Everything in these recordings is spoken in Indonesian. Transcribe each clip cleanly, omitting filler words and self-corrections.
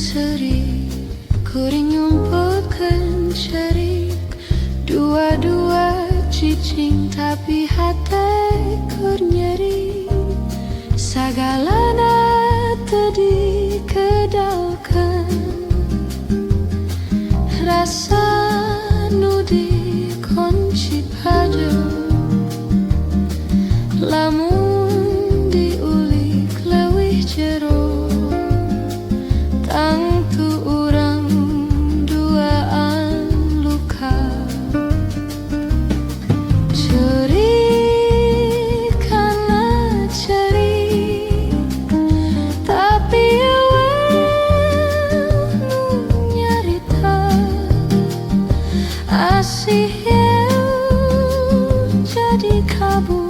serik, kuring nyumputkeun cerik. Dua-dua cicing tapi hate kur nyeri. Sagalana teu dikedalkeun, rasa nu dikunci padu. Lamun diulik leuwih jero, tangtu urang duaan luka. Cerik kana cerik, tapi eueuh nu nyarita. Asih eueuh jadi kabur.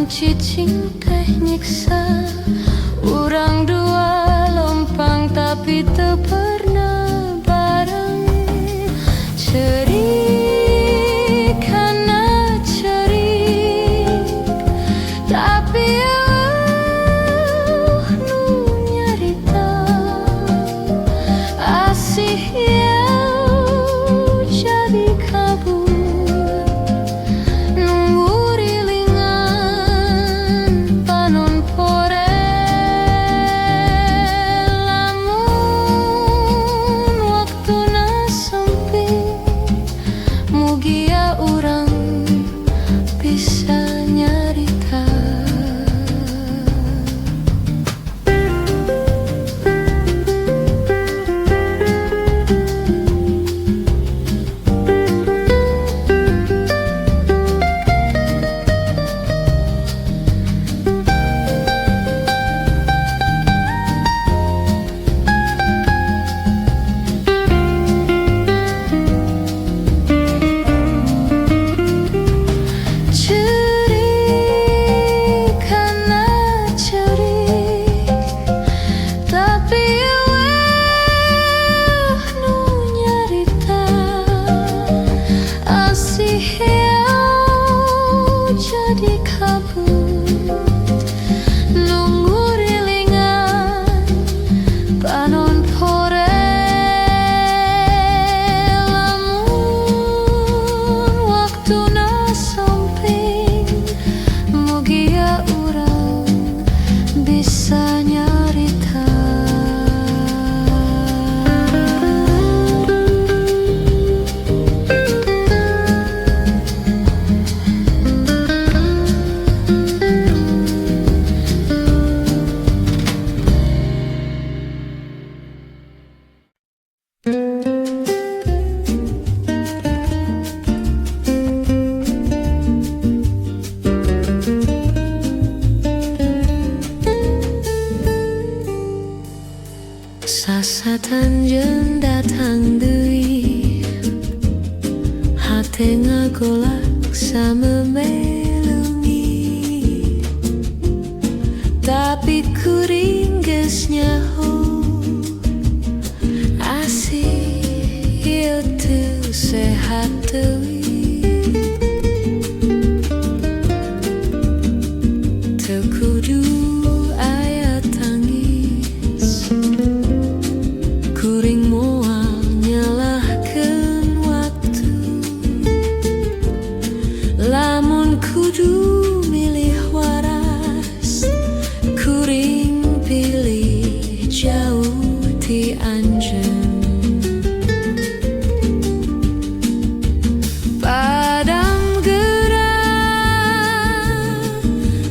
Cicing teh nyiksa, urang dua lompang tapi teu pernah bareng. Cerik kana cerik, tapi eueuh nu nyarita. Asih eueuh jadi kabur. Sasatan jeung datang deui, hate ngagolak samemelungi. Tapi kuring geus nyaho, asih ieu teu sehat deui. Teu kudu aya tangis, kuring moal nyalahkeun waktu. Lamun kudu milih waras, kuring pilih jauh ti anjeun. Padam gerak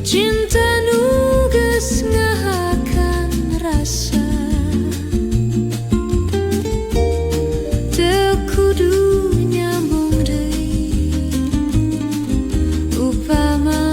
cinta nu geus ngahakan rasa. Teu kudu nyambung deui upama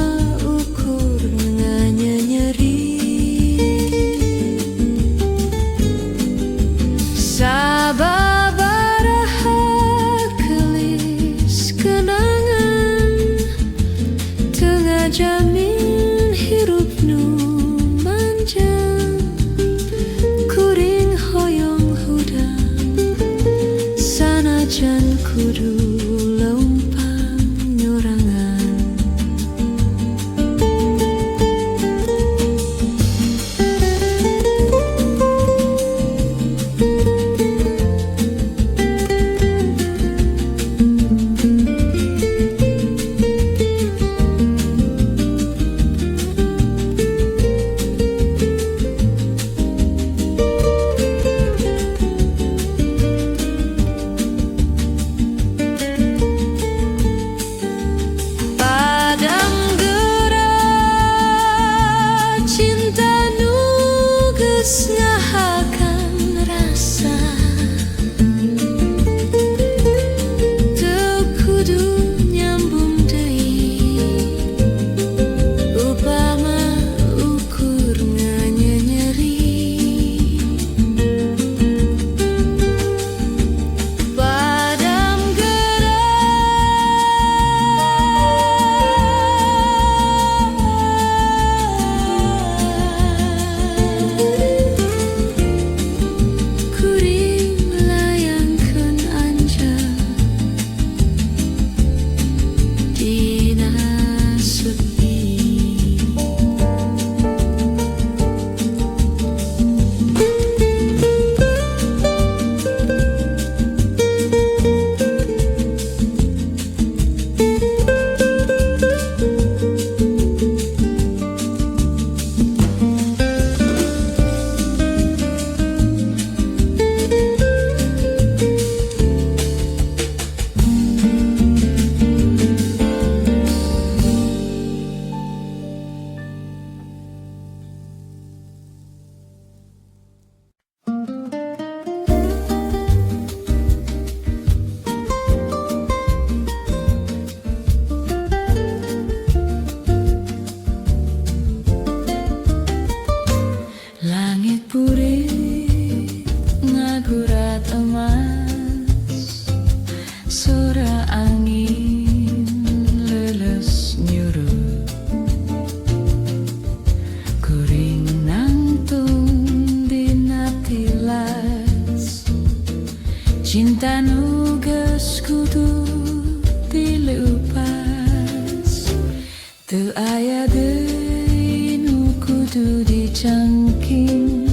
Teu aya deui nu kudu dicangking,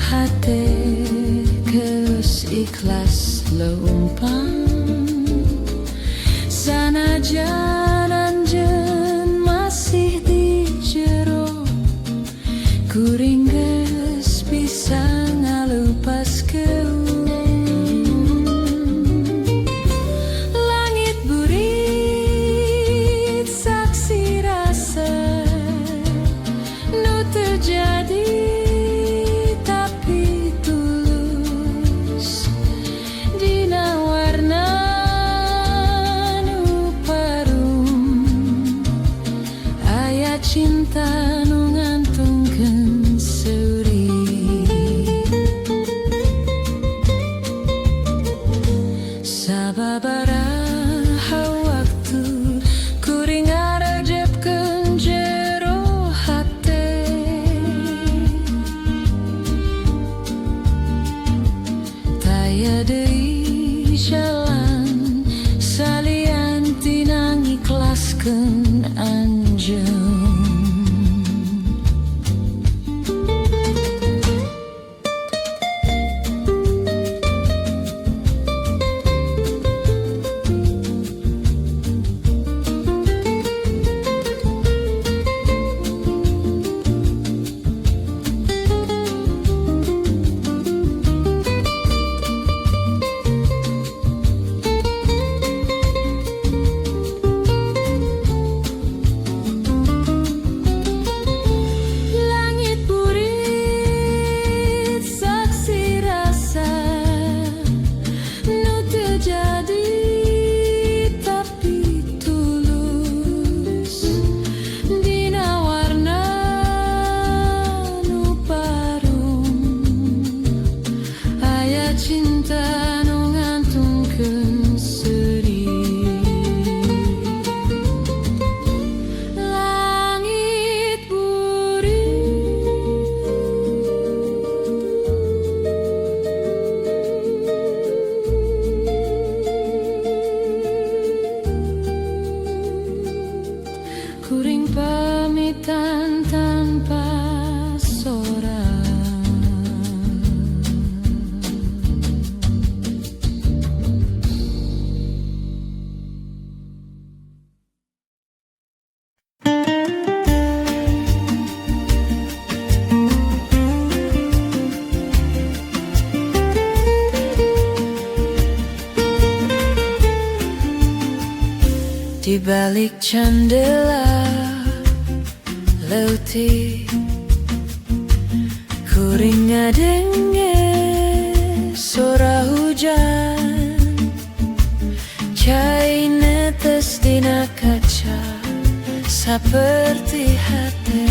hate geus ikhlas leumpang. Sanajan anjeun masih di jero, kuring geus bisa ngalupaskeun. Langit burit saksi rasa nu terjadi tapi tulus, dina warna nu parum, aya cinta nu ngantungkeun seuri. Sababaraha waktu kuring ngarejepkeun jero hate, taya deui jalan salian tina ngikhlaskeun anjeun. Cinta nu ngantungkeun seuri. Langit burit kuring pamitan tanpa sorang. Di balik candela leutik kuring ngadenge suara hujan, cai netes dina kaca saperti hate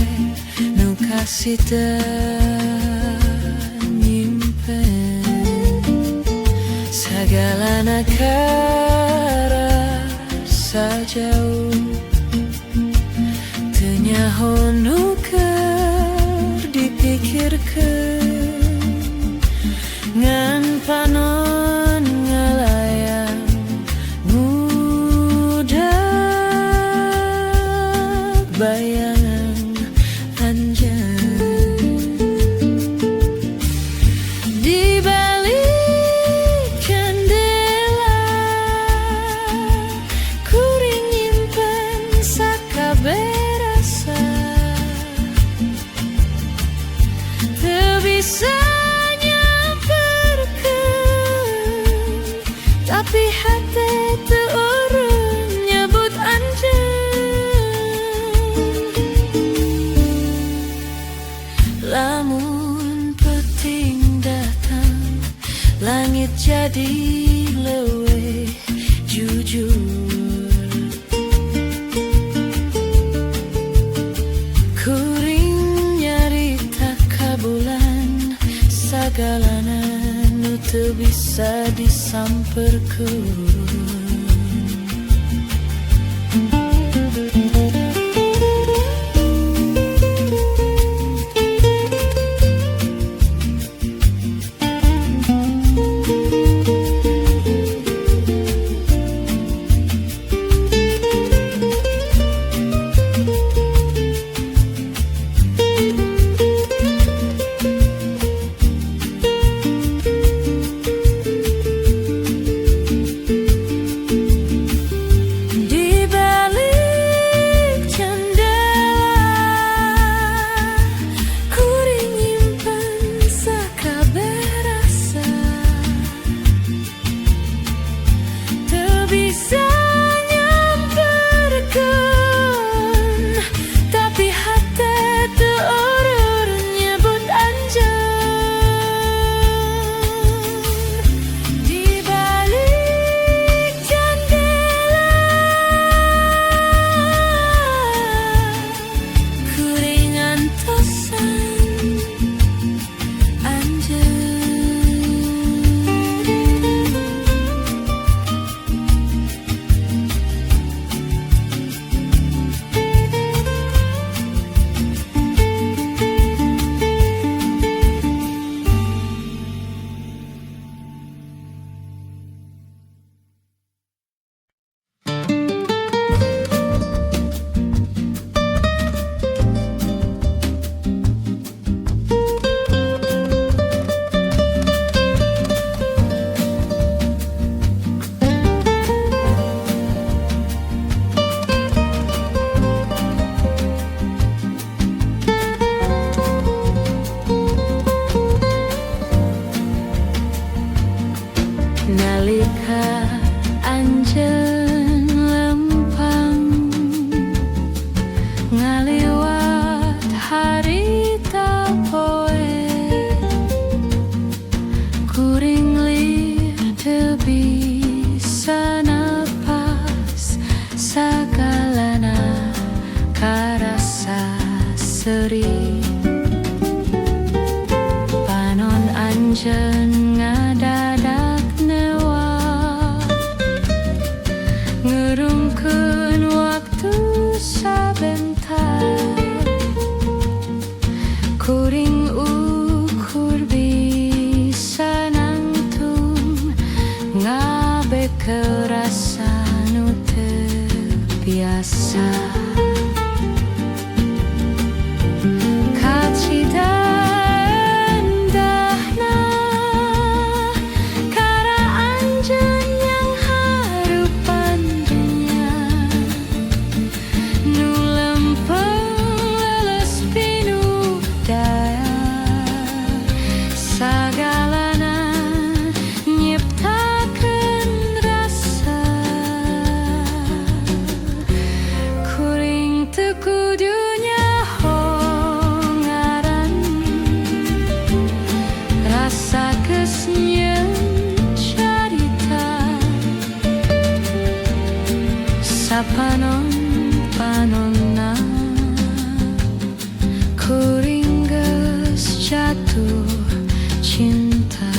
nu kasih nyimpen sagala nakara sajauh teu nyaho nu keur dipikirkeun ngan panon ngalayang ngudag bayangan anjeun. Di balik candela kuring nyimpen sakabeh rasa, teu bisa nyamperkeun tapi hate teu urang nyebut anjeun. Lamun penting datang langit jadi leuwih jujur, kuring nyarita ka bulan sagalana nu teu bisa disamperkeun. ngerungkeun waktu sabentar, kuring ukur bisa nangtung ngabeke rasa nu teu biasa. Panon-panonna kuring geus jatuh cinta.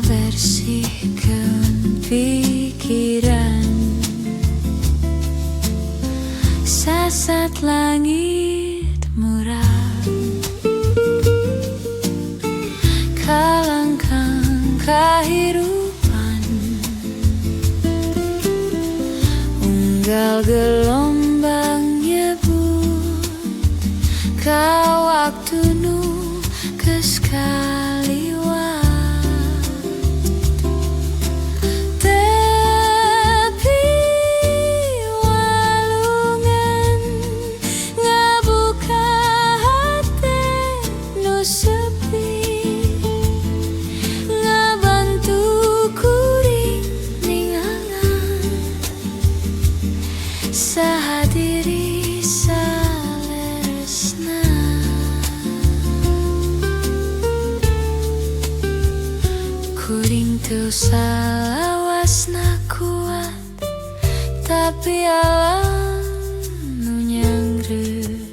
bersihkan pikiran. Sasat langit muram, kalangkang kehidupan, unggal gelombang nyebut kau waktu nu keskaliwat. Tepi walungan ngabuka hati nu sepi, ngabantu kuring ningangan sahadiri saleresna. Kuring teu salawasna kuat, tapi alam nu nyangreut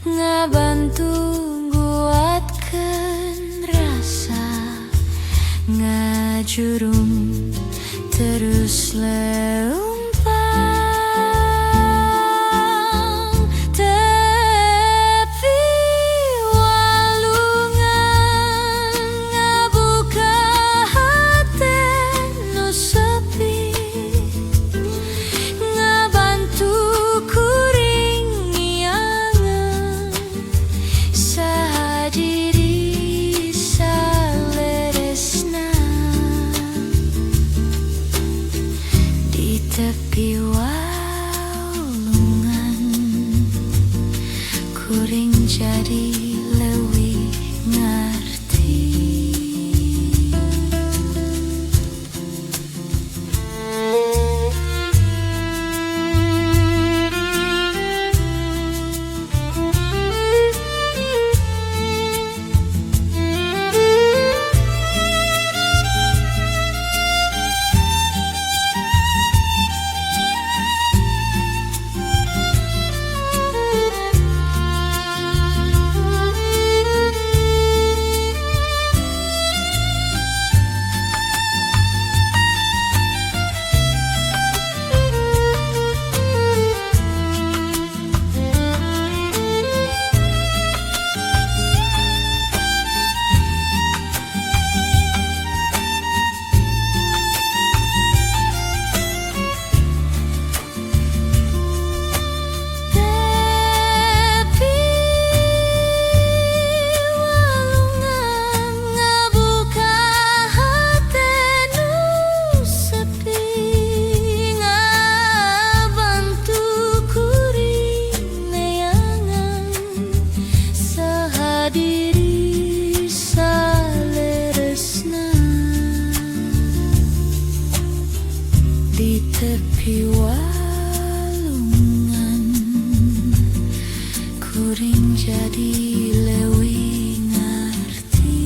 ngabantu nguatkeun rasa, ngajurung terus leumpang. Tepi walungan ngabuka hati nu sepi, ngabantu kuring ngiangan sahadiri saleresna. Di tepi walungan kuring jadi leuwih ngarti. Di tepi walungan kuring jadi leuwih ngarti.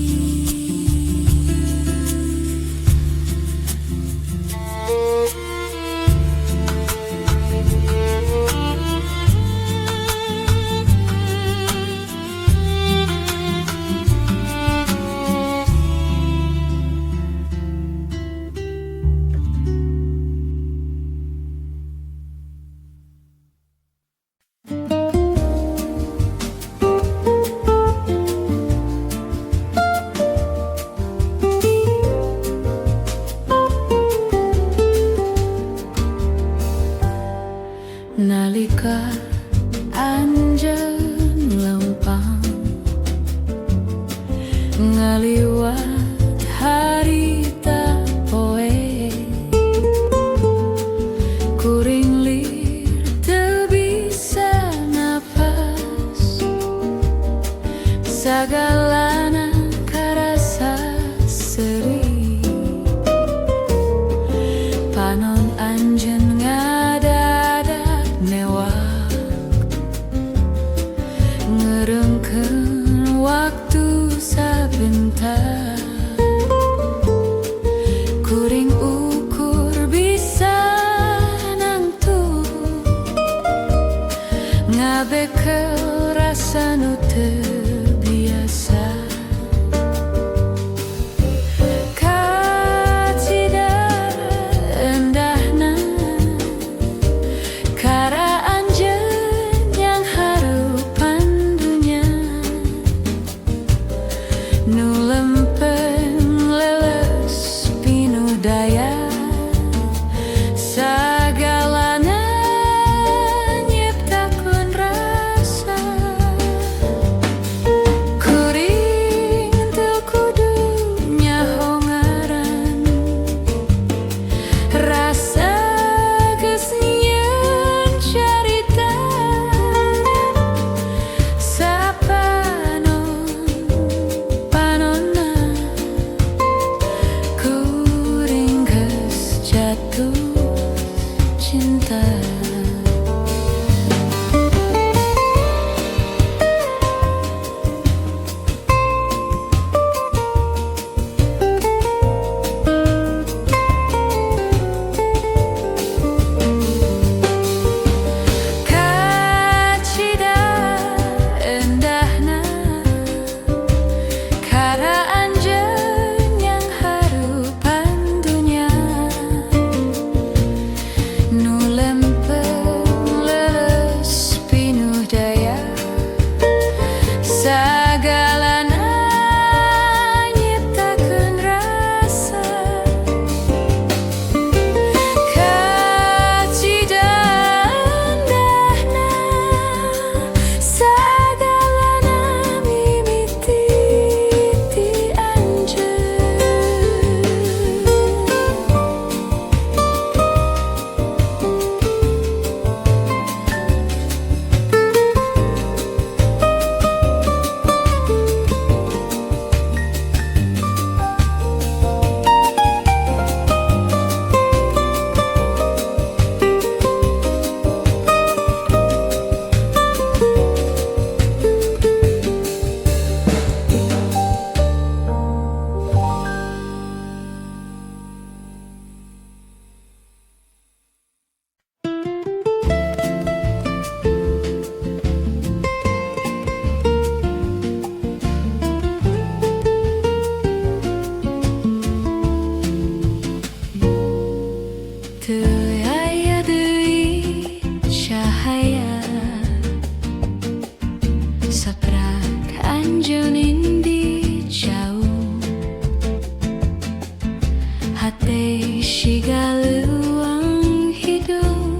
hati sigaluang hidup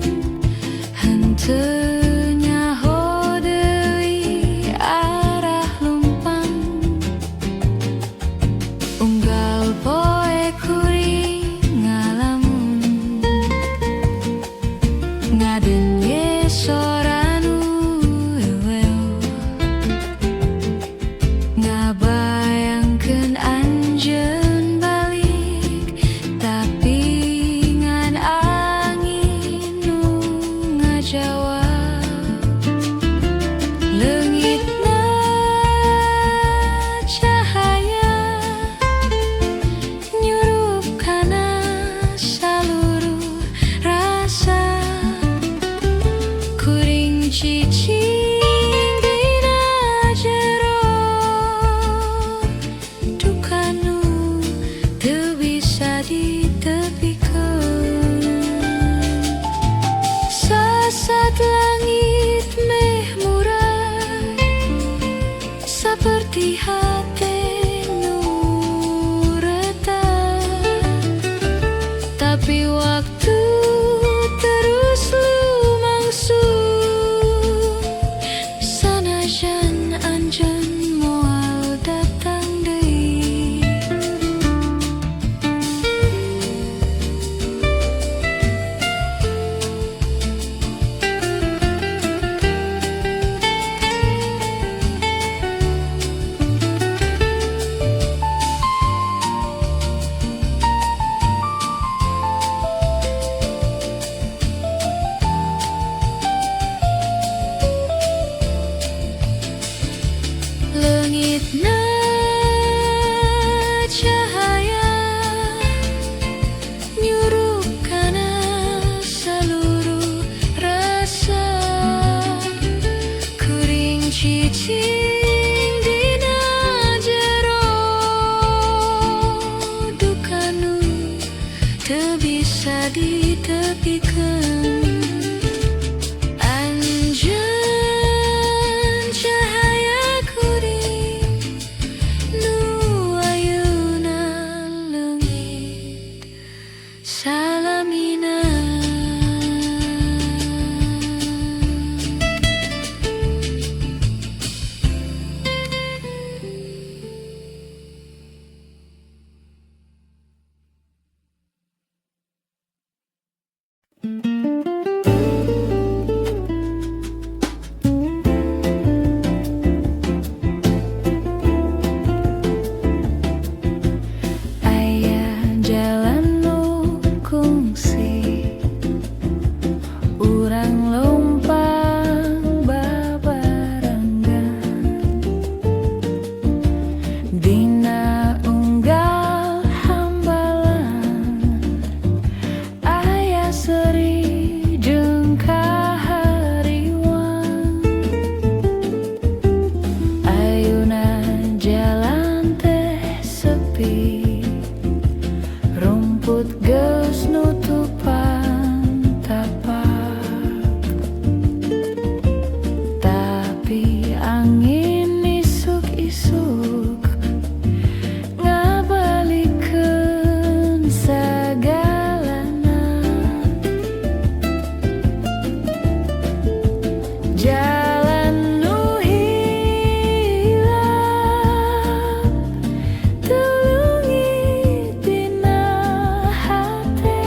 henteu nyaho deui arah lumpang unggal poe kuring ngalamun ngadenge sora nu eweu ngabayangkeun anjeun balik tapi ngan angin nu ngajawab leungitna cahaya nyurup kana saluruh rasa kuring cicing dina jero duka nu teu bisa ditepikeun sasat langit meh murai saperti hate nu retak tapi waktu terus lumangsung sanajan anjeun moal datang deui leungitna cahaya nyurup kana saluruh rasa kuring cicing dina jero duka nu teu bisa ditepikeun anjeun cahaya kuring nu ayeuna leungit salamina aya jalan nu kungsi urang lompang babarengan dina unggal hambalan aya seri jeung kahariwang ayeuna jalan teh sepi rumput geus nutupan tapak tapi angin isuk-isuk ngabalikeun sagalana jalan nu hilap teu leungit dina hate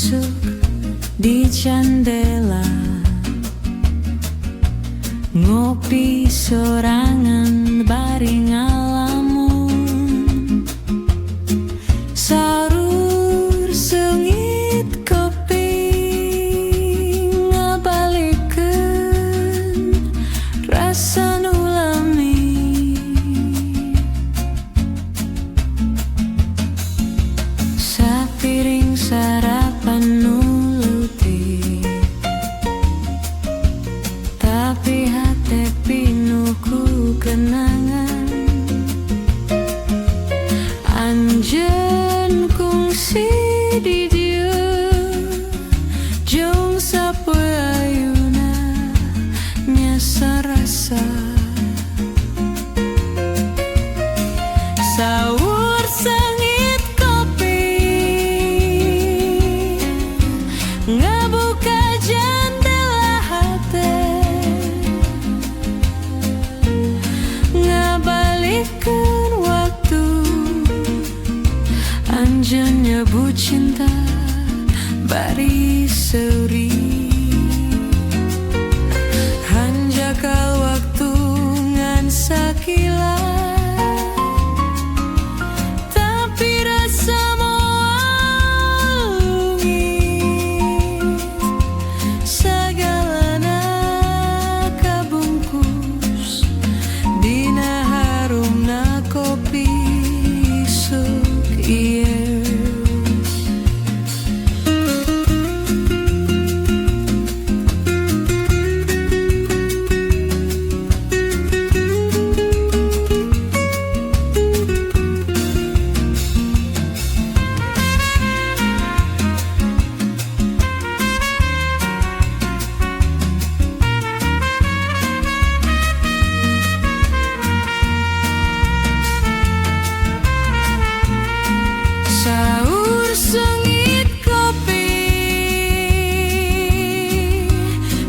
isuk di jendela, ngopi sorangan bareng ngalamun, sarur sengit kopi ngabalikeun rasa nulami. Sapiring sarapan nuluti, tapi hati pinuku kenangan. Anjeun kungsi di dieu jeung sapoe ayeuna nyasa rasa. Saur sengit kopi ngabuka jendela hate, ngabalikeun waktu anjeun nyebut cinta bari seuri. Hanjakal waktu ngan sakilat, tapi rasa moal lungit. Sagalana kabungkus dina harumna kopi isuk ieu. Saur sengit kopi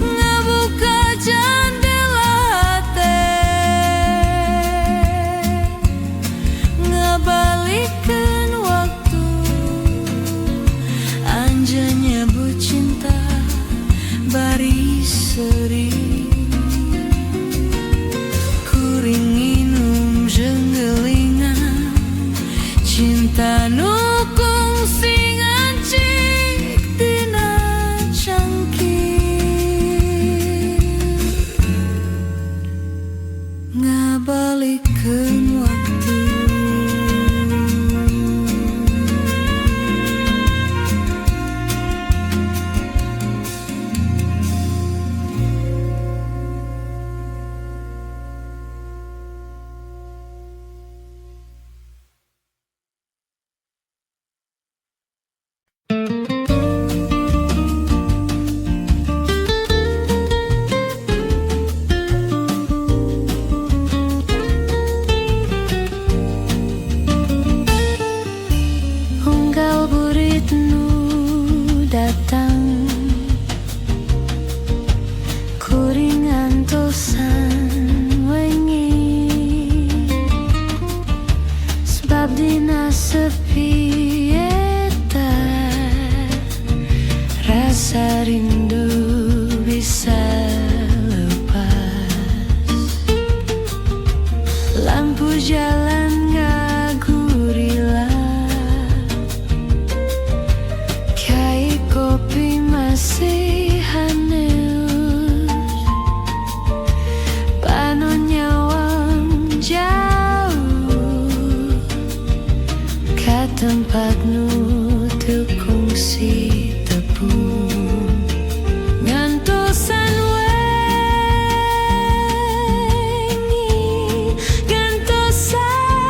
ngabuka jendela hate, ngabalikeun waktu anjeun nyebut cinta bari seuri. Kuring nginum jeung geulingan cinta nu kungsi ngancik dina cangkir, ngabalikeun waktu. Unggal burit nu datang, kuring antosan wengi, sebab dina sepi eta rasa rindu bisa lepas. Lampu jalan ngagurila, kai kopi masih haneus, panon nyawang jauh ka tempat nu teu kungsi tepung. Ngantosan wengi, ngantosan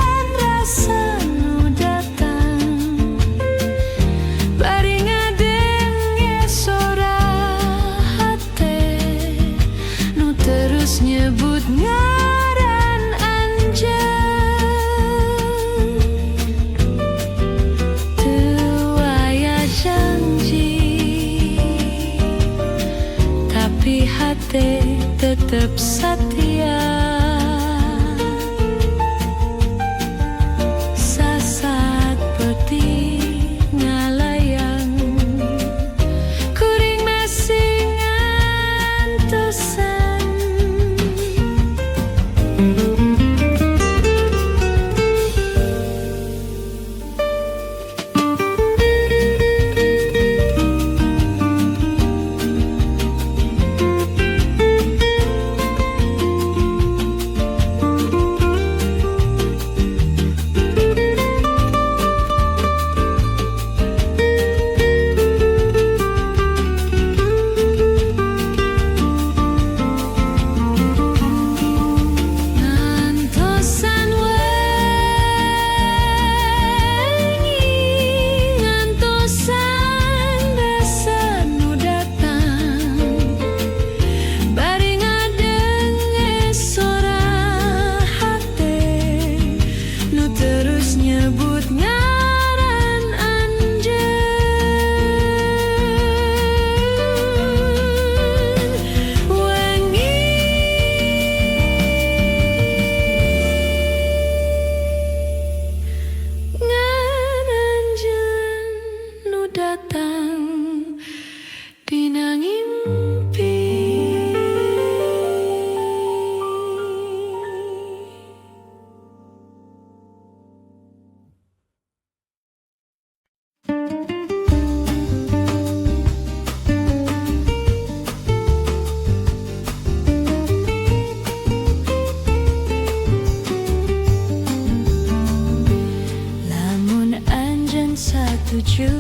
setuju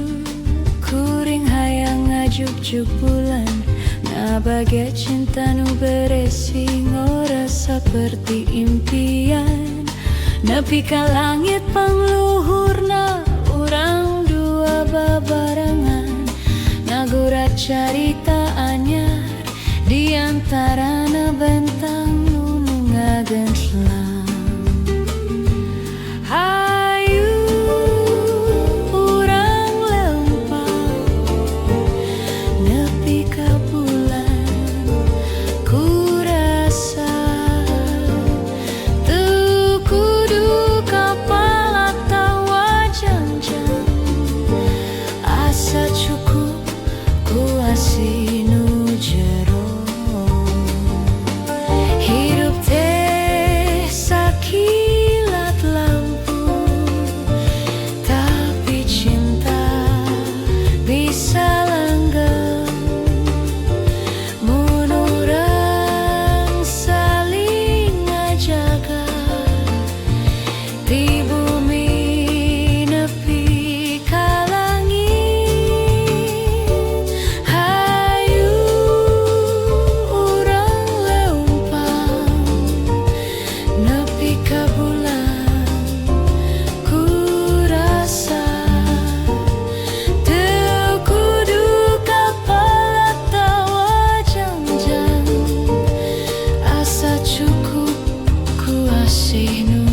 kuring hayang ngajuk-juk bulan. Nah bagai cinta nu beresi ora seperti impian. Nepi ka langit pangluhurna urang dua babarengan. Ngagurat carita anyar di antarana bentang nu ngagenslang. Hidup teh sakilat lampu, tapi cinta bisa langgeng. Mun urang saling ngajaga di bumi nepi ka langit. Hayu urang leumpang nepi ka bulan. Ku rasa teu kudu kapal atawa jangjang, asa cukup ku asih nu